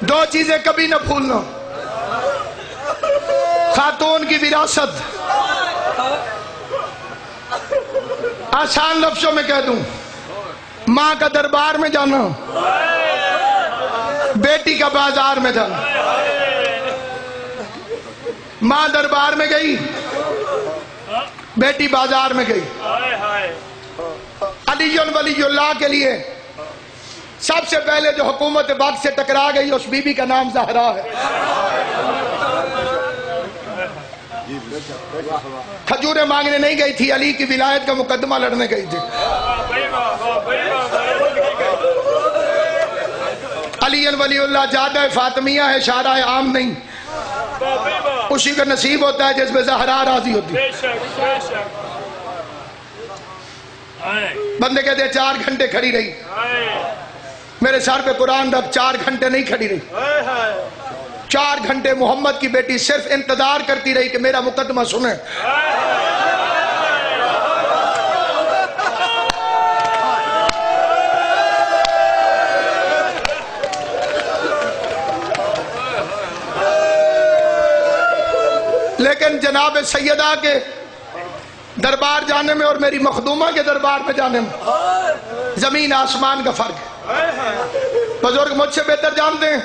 دو چیزیں کبھی نہ بھولنا، خاتون کی وراثت، آسان لفظوں میں کہہ دوں، ماں کا دربار میں جانا، بیٹی کا بازار میں جانا۔ ماں دربار میں گئی، بیٹی بازار میں گئی۔ علی ولی اللہ کے لیے سب سے پہلے جو حکومت وقت سے ٹکرا گئی اس بی بی کا نام زہرا ہے۔ کھجوریں مانگنے نہیں گئی تھی، علی کی ولایت کا مقدمہ لڑنے گئی تھی۔ علی ولی اللہ جادہ فاطمیہ ہے، شارع عام نہیں، اسی کا نصیب ہوتا ہے جس میں زہرا راضی ہوتی ہے۔ بندے کہتے ہیں 4 گھنٹے کھڑی رہی، میرے سر پہ قرآن رب 4 گھنٹے نہیں کھڑی رہی، 4 گھنٹے محمد کی بیٹی صرف انتظار کرتی رہی کہ میرا مقدمہ سنیں۔ لیکن جناب سیدہ کے دربار جانے میں اور میری مخدومہ کے دربار میں جانے میں زمین آسمان کا فرق ہے۔ بزرگ مجھ سے بہتر جانتے ہیں،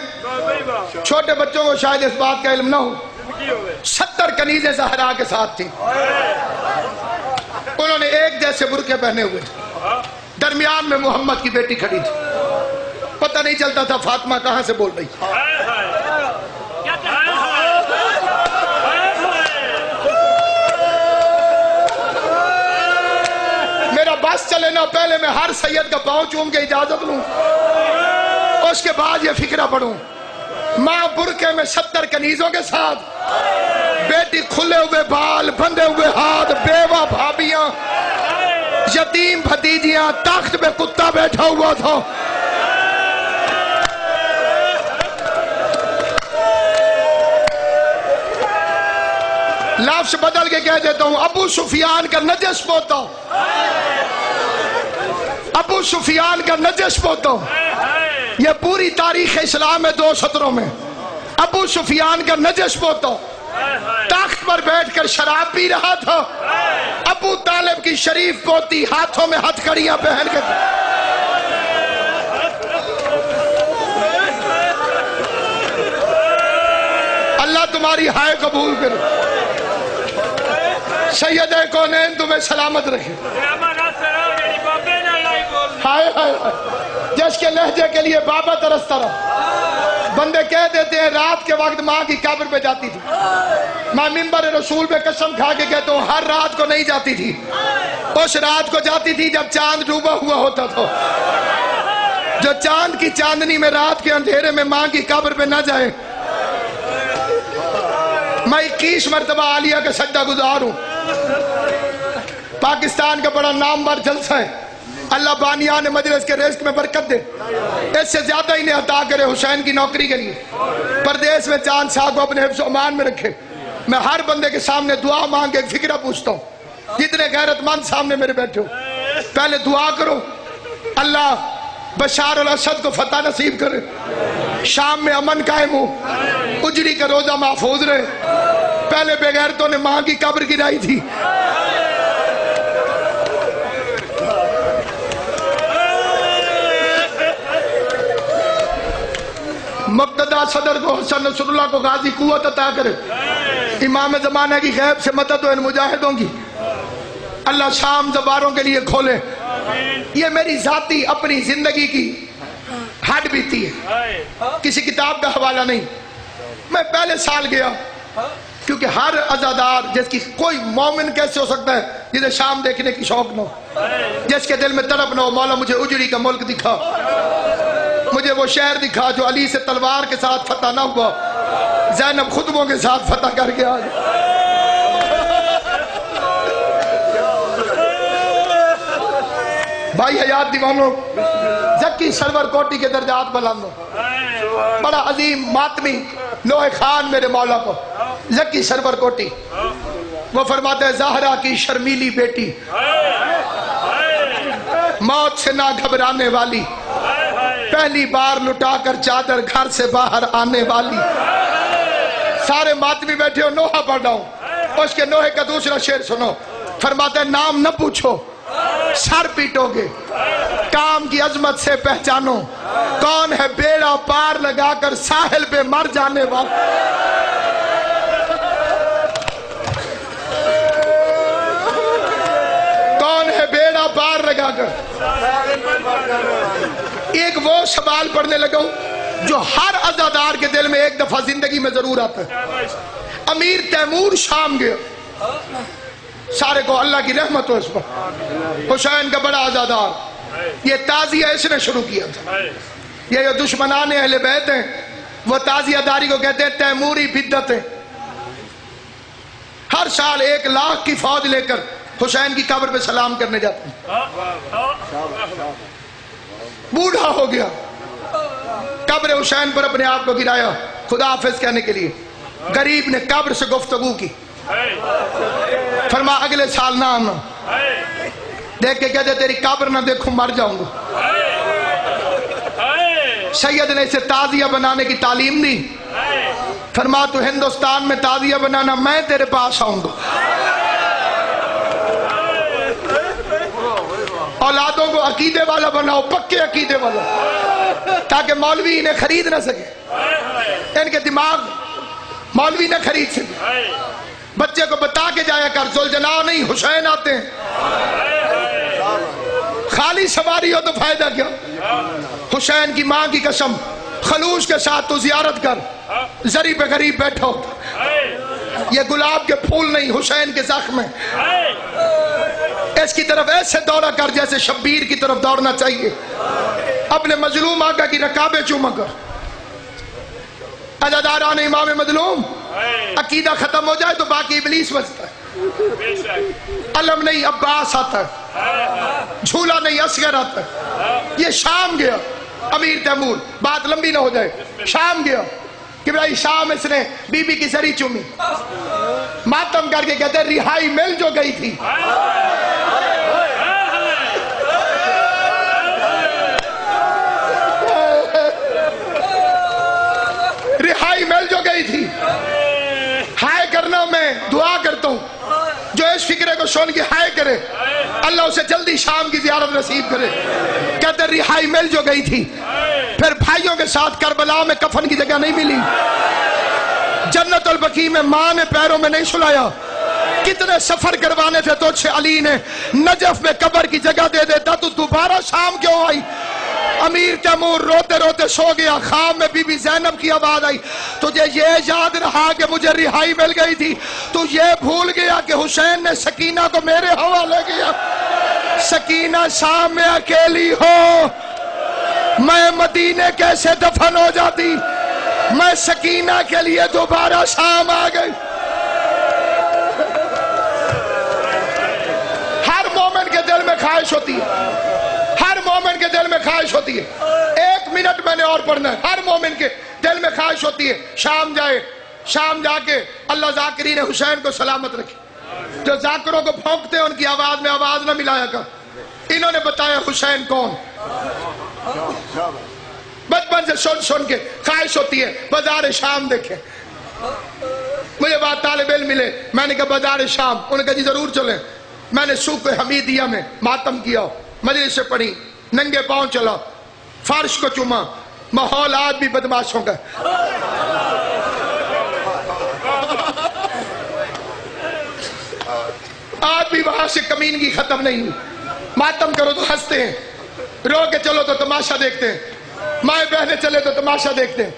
چھوٹے بچوں کو شاید اس بات کا علم نہ ہو، 70 کنیزیں زہرا کے ساتھ تھیں، انہوں نے ایک جیسے برقعے پہنے ہوئے تھے، درمیان میں محمد کی بیٹی کھڑی تھی، پتہ نہیں چلتا تھا فاطمہ کہاں سے بول رہی تھی۔ میرا بس چلے نہ پہلے میں ہر سید کا پاؤں چوم کے اجازت لوں، اس کے بعد یہ فکرہ پڑھوں، ماں برقعے میں 70 کنیزوں کے ساتھ، بیٹی کھلے ہوئے بال، بندھے ہوئے ہاتھ، بیوہ بھابیاں، یتیم بھتیجیاں، تخت پہ کتا بیٹھا ہوا تھا۔ لفظ بدل کے کہہ دیتا ہوں، ابو سفیان کا نجس پوتا، ابو سفیان کا نجس پوتا، یہ پوری تاریخ اسلام ہے 2 سطروں میں۔ ابو سفیان کا نجس پوتا تخت پر بیٹھ کر شراب پی رہا تھا، ابو طالب کی شریف پوتی ہاتھوں میں ہتھ کڑیاں پہن کے، اللہ تمہاری ہائے قبول کرے، سید کونین تمہیں سلامت رکھے۔ ہائے ہائے جس کے لہجے کے لیے بابا ترستا رہا۔ بندے کہہ دیتے ہیں رات کے وقت ماں کی قبر پہ جاتی تھی، میں منبر رسول پہ قسم کھا کے کہتا ہوں ہر رات کو نہیں جاتی تھی، اس رات کو جاتی تھی جب چاند ڈوبا ہوا ہوتا تھا۔ جو چاند کی چاندنی میں رات کے اندھیرے میں ماں کی قبر پہ نہ جائے۔ میں 21 مرتبہ عالیہ کا سجدہ گزار ہوں، پاکستان کا بڑا نامور جلسہ ہے، اللہ بانیان مجلس کے رزق میں برکت دے، اس سے زیادہ انہیں عطا کرے حسین کی نوکری کے لیے، پردیس میں چاند صاحب کو اپنے حفظ و امان میں رکھے۔ میں ہر بندے کے سامنے دعا مانگ کے ایک فکرہ پوچھتا ہوں، جتنے غیرت مند سامنے میرے بیٹھے ہو، پہلے دعا کرو اللہ بشار الاسد کو فتح نصیب کرے، شام میں امن قائم ہو، اجڑی کا روزہ محفوظ رہے۔ پہلے بے غیرتوں نے ماں کی قبر گرائی تھی، مقتدہ صدر کو حسن نصر اللہ کو غازی قوت عطا کرے، امام زمانہ کی غیب سے مدد و ان مجاہدوں کی اللہ شام زباروں کے لیے کھولے۔ یہ میری ذاتی اپنی زندگی کی ہڈ بیتی ہے، کسی کتاب کا حوالہ نہیں۔ میں پہلے سال گیا کیونکہ ہر عزادار جس کی کوئی مومن کیسے ہو سکتا ہے جسے شام دیکھنے کی شوق نہ ہو، جس کے دل میں تڑپ نہ ہو، مولا مجھے اجڑی کا ملک دکھا، مجھے وہ شہر دکھا جو علی سے تلوار کے ساتھ فتح نہ ہوا، زینب خطبوں کے ساتھ فتح کر کے آج۔ بھائی حیات دیوانوں، زکی سرور کوٹی کے درجات بلند ہو، بڑا عظیم ماتمی لوح خان میرے مولا کو، زکی سرور کوٹی، وہ فرماتے ہیں زہرا کی شرمیلی بیٹی، موت سے نہ گھبرانے والی، پہلی بار لٹا کر چادر گھر سے باہر آنے والی. سارے ماتمی بیٹھے ہو، نوحہ پڑھ رہا ہوں. اس کے نوحے کا دوسرا شعر سنو. فرماتا ہے نام نہ پوچھو سر پیٹو گے، کام کی عظمت سے پہچانو، کون ہے بیڑا پار لگا کر ساحل پہ مر جانے والا. کون ہے بیڑا پار لگا کر. ایک وہ سوال پڑھنے لگا ہوں جو ہر عزادار کے دل میں ایک دفعہ زندگی میں ضرور آتا ہے. امیر تیمور شام گیا، سارے کو اللہ کی رحمت ہو اس پر. حسین کا بڑا عزادار، یہ تعزیہ اس نے شروع کیا تھا. یہ جو دشمنان اہل بیت ہیں وہ تعزیہ داری کو کہتے ہیں تیموری بدعتیں. ہر سال 1 لاکھ کی فوج لے کر حسین کی قبر پہ سلام کرنے جاتے ہیں. بوڑھا ہو گیا، قبر حسین پر اپنے آپ کو گرایا خدا حافظ کہنے کے لیے. غریب نے قبر سے گفتگو کی، فرما اگلے سال نہ آنا. دیکھ کے کہتے تیری قبر نہ دیکھوں مر جاؤں گا. سید نے اسے تعزیہ بنانے کی تعلیم دی. فرما تو ہندوستان میں تعزیہ بنانا، میں تیرے پاس آؤں گا. اولادوں کو عقیدے والا بناؤ، پکے عقیدے والا، تاکہ مولوی انہیں خرید نہ سکے. ان کے دماغ مولوی نہ خرید سکے. بچے کو بتا کے جایا کر ذوالجلال نہیں حسین آتے ہیں. خالی سواری ہو تو فائدہ کیا. حسین کی ماں کی قسم، خلوص کے ساتھ تو زیارت کر. زری پہ غریب بیٹھا ہوتا، یہ گلاب کے پھول نہیں حسین کے زخم ہیں. اس کی طرف ایسے دورہ کر جیسے شبیر کی طرف دوڑنا چاہیے. اپنے مظلوم آقا کی رکابیں چوما کر. عزاداران امام مظلوم، عقیدہ ختم ہو جائے تو باقی ابلیس بچتا ہے. علم نہیں عباس آتا ہے، جھولا نہیں اصغر آتا ہے. یہ شام گیا امیر تیمور، بات لمبی نہ ہو جائے. شام گیا کہ بھائی شام اس نے بی بی کی سری چومی. ماتم کر کے کہتے رہائی مل جو گئی تھی. رہائی مل جو گئی تھی. ہائے کرنا میں دعا کرتا ہوں جو اس فکرے کو سن کے ہائے کرے اللہ اسے جلدی شام کی زیارت نصیب کرے. کہتے رہائی مل جو گئی تھی، پھر بھائیوں کے ساتھ کربلا میں کفن کی جگہ نہیں ملی. جنت البقیع میں ماں نے پیروں میں نہیں سلایا. کتنے سفر کروانے تھے تو سے علی نے نجف میں قبر کی جگہ دے دیتا، تو دوبارہ شام کیوں آئی. امیر تیمور روتے روتے سو گیا. خواب میں بی بی زینب کی آواز آئی، تجھے یہ یاد رہا کہ مجھے رہائی مل گئی تھی، تو یہ بھول گیا کہ حسین نے سکینہ کو میرے حوالے کیا. سکینہ شام میں اکیلی ہو، میں مدینے کیسے دفن ہو جاتی. میں سکینہ کے لیے دوبارہ شام آ گئی. ہر مومن کے دل میں خواہش ہوتی ہے، ہر مومن کے دل میں خواہش ہوتی ہے. 1 منٹ میں نے اور پڑھنا ہے. ہر مومن کے دل میں خواہش ہوتی ہے شام جائے، شام جا کے اللہ ذاکرین حسین کو سلامت رکھے. جو ذاکروں کو بھونکتے ہیں ان کی آواز میں آواز نہ ملایا کر. انہوں نے بتایا حسین کون. بچپن سے سن سن کے خواہش ہوتی ہے بازار شام دیکھیں. مجھے بات طالب علم ملے، میں نے کہا بازار شام. انہوں نے کہا جی ضرور چلیں. میں نے سوق حمیدیہ میں ماتم کیا، مجلس سے پڑھی، ننگے پاؤں چلا، فرش کو چوما. ماحول آج بھی بدماشوں کا. آج بھی وہاں سے کمینگی ختم نہیں ہوئی. ماتم کرو تو ہنستے ہیں، رو کے چلو تو تماشا دیکھتے ہیں، مائیں بہنے چلے تو تماشا دیکھتے ہیں.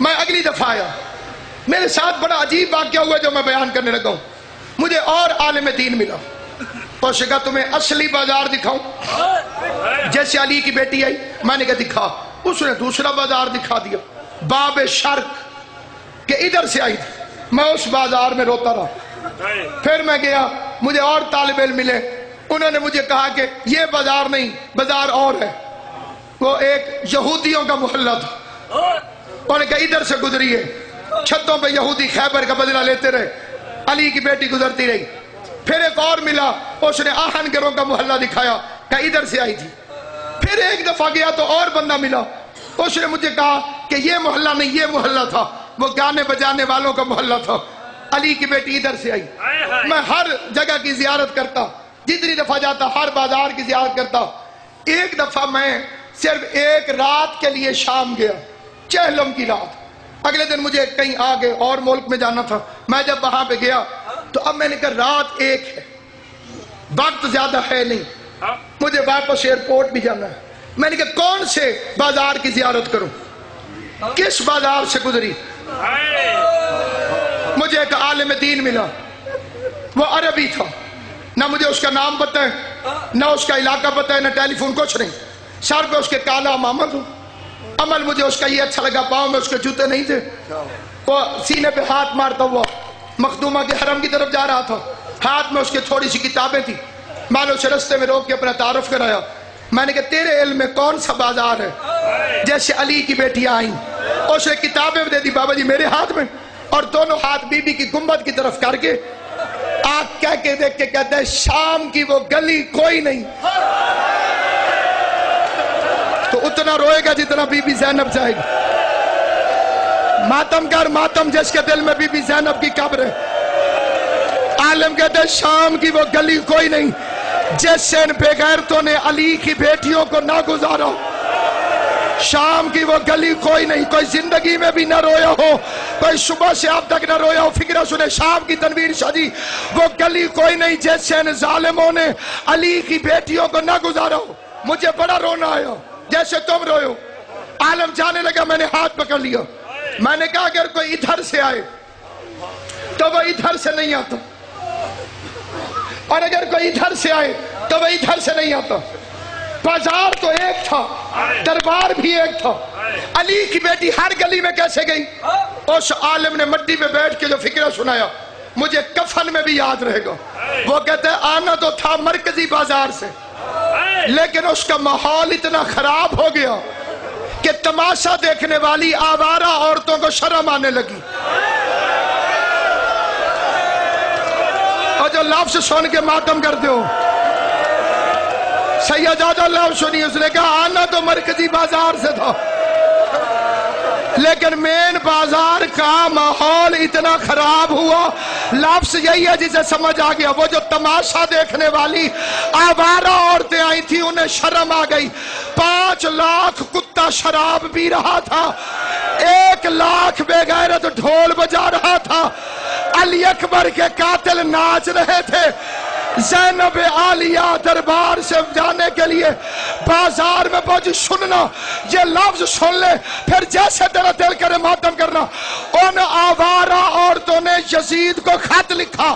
میں اگلی دفعہ آیا، میرے ساتھ بڑا عجیب واقعہ ہوا جو میں بیان کرنے لگا ہوں. مجھے اور عالم دین ملا. تو کہا تمہیں اصلی بازار دکھاؤں. جیسے علی کی بیٹی آئی، میں نے کہا دکھا. اس نے دوسرا بازار دکھا دیا، باب شرق کہ ادھر سے آئی تھی. میں اس بازار میں روتا رہا. پھر میں گیا، مجھے اور طالب علم ملے. انہوں نے مجھے کہا کہ یہ بازار نہیں، بازار اور ہے. وہ ایک یہودیوں کا محلہ تھا. انہوں نے کہا ادھر سے گزری ہے. چھتوں پہ یہودی خیبر کا بدلہ لیتے رہے. علی کی بیٹی گزرتی رہی. پھر ایک اور ملا، اس نے آہن گروں کا محلہ دکھایا، کہا ادھر سے آئی تھی. پھر پھر ایک دفعہ گیا تو اور بندہ ملا، اس نے مجھے کہا کہ یہ محلہ نہیں، یہ محلہ تھا، وہ گانے بجانے والوں کا محلہ تھا، علی کی بیٹی ادھر سے آئی۔ میں ہر جگہ کی زیارت کرتا، جتنی دفعہ جاتا ہر بازار کی زیارت کرتا۔ ایک دفعہ میں صرف ایک رات کے لیے شام گیا، چہلم کی رات، اگلے دن مجھے کہیں آگے اور ملک میں جانا تھا۔ میں جب وہاں پہ گیا تو اب میں نے کہا رات ایک ہے، وقت زیادہ ہے نہیں، مجھے واپس ایئرپورٹ بھی جانا ہے۔ میں نے کہا کون سے بازار کی زیارت کروں، کس بازار سے گزری؟ مجھے ایک عالم دین ملا، وہ عربی تھا، نہ مجھے اس کا نام پتا ہے، نہ اس کا علاقہ پتا ہے، نہ ٹیلی فون، کچھ نہیں، سر پہ اس کے کالا امامت ہوں۔ عمل مجھے اس کا یہ اچھا لگا، پاؤں میں اس کے جوتے نہیں تھے، وہ سینے پہ ہاتھ مارتا ہوا مخدومہ کے حرم کی طرف جا رہا تھا، ہاتھ میں اس کے تھوڑی سی کتابیں تھی۔ میں نے اسے رستے میں روک کے اپنا تعارف کرایا۔ میں نے کہا تیرے علم میں کون سا بازار ہے جیسے علی کی بیٹیاں آئیں؟ اسے کتابیں دے دی بابا جی میرے ہاتھ میں، اور دونوں ہاتھ بی بی کی گنبد کی طرف کر کے آنکھ کہہ کے دیکھ کے کہتا ہے شام کی وہ گلی کوئی نہیں۔ تو اتنا روئے گا جتنا بی بی زینب جائے گی۔ ماتم کر ماتم جس کے دل میں بی بی زینب کی قبر ہے۔ عالم کہتے ہیں شام کی وہ گلی کوئی نہیں جس سے ان بے غیرتوں نے علی کی بیٹیوں کو نہ گزارا۔ شام کی وہ گلی کوئی نہیں، کوئی زندگی میں بھی نہ رویا ہو، کوئی صبح سے اب تک نہ رویا ہو، فکرہ سنے شام کی تنویر شاہ جی، وہ گلی کوئی نہیں جس سے ان ظالموں نے علی کی بیٹیوں کو نہ گزارا ہو۔ مجھے بڑا رونا آیا جیسے تم روئے ہو۔ عالم جانے لگا، میں نے ہاتھ پکڑ لیا، میں نے کہا اگر کوئی ادھر سے آئے تو وہ ادھر سے نہیں آتا، اور اگر کوئی ادھر سے آئے تو وہ ادھر سے نہیں آتا۔ بازار تو ایک تھا، دربار بھی ایک تھا، علی کی بیٹی ہر گلی میں کیسے گئی؟ اس عالم نے مٹی پہ بیٹھ کے جو فکرہ سنایا مجھے کفن میں بھی یاد رہے گا۔ وہ کہتے ہیں آنا تو تھا مرکزی بازار سے، لیکن اس کا ماحول اتنا خراب ہو گیا کہ تماشا دیکھنے والی آوارہ عورتوں کو شرم آنے لگی، اور جو لفظ سن کے ماتم کرتے ہو سیدہ لفظ سنی، اس نے کہا آنا تو مرکزی بازار سے تھا، لیکن مین بازار کا ماحول اتنا خراب ہوا۔ لفظ یہی ہے جسے سمجھ آ گیا، وہ جو تماشا دیکھنے والی آوارہ عورتیں آئی تھی انہیں شرم آ گئی۔ 5 لاکھ کتا شراب پی رہا تھا، 1 لاکھ بے غیرت ڈھول بجا رہا تھا، علی اکبر کے قاتل ناچ رہے تھے۔ زینب عالیہ دربار سے جانے کے لیے بازار میں پہنچی۔ سننا، یہ لفظ سن لے، پھر جیسے تیرا دل کرے ماتم کرنا۔ ان آوارہ عورتوں نے یزید کو خط لکھا،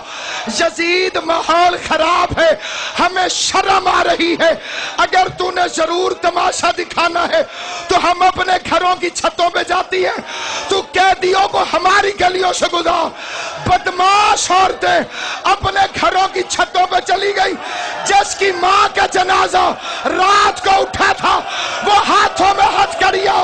یزید ماحول خراب ہے، ہمیں شرم آ رہی ہے، اگر تو نے ضرور تماشا دکھانا ہے تو ہم اپنے گھروں کی چھتوں پہ جاتی ہیں، تو قیدیوں کو ہماری گلیوں سے گزار۔ بدماش عورتیں اپنے گھروں کی چھتوں پہ چلی گئی۔ جس کی ماں کا جنازہ رات کو اٹھا تھا وہ ہاتھوں میں ہتھکڑیاں،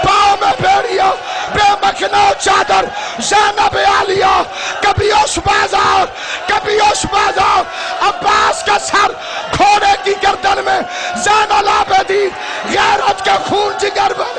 پاؤں میں بیڑیاں، بے مکھنا چادر، زینب عالیہ کبھی اس بازار کبھی اس بازار، عباس کا سر گھوڑے کی گردن میں، زین العابدین غیرت کا خون جگر میں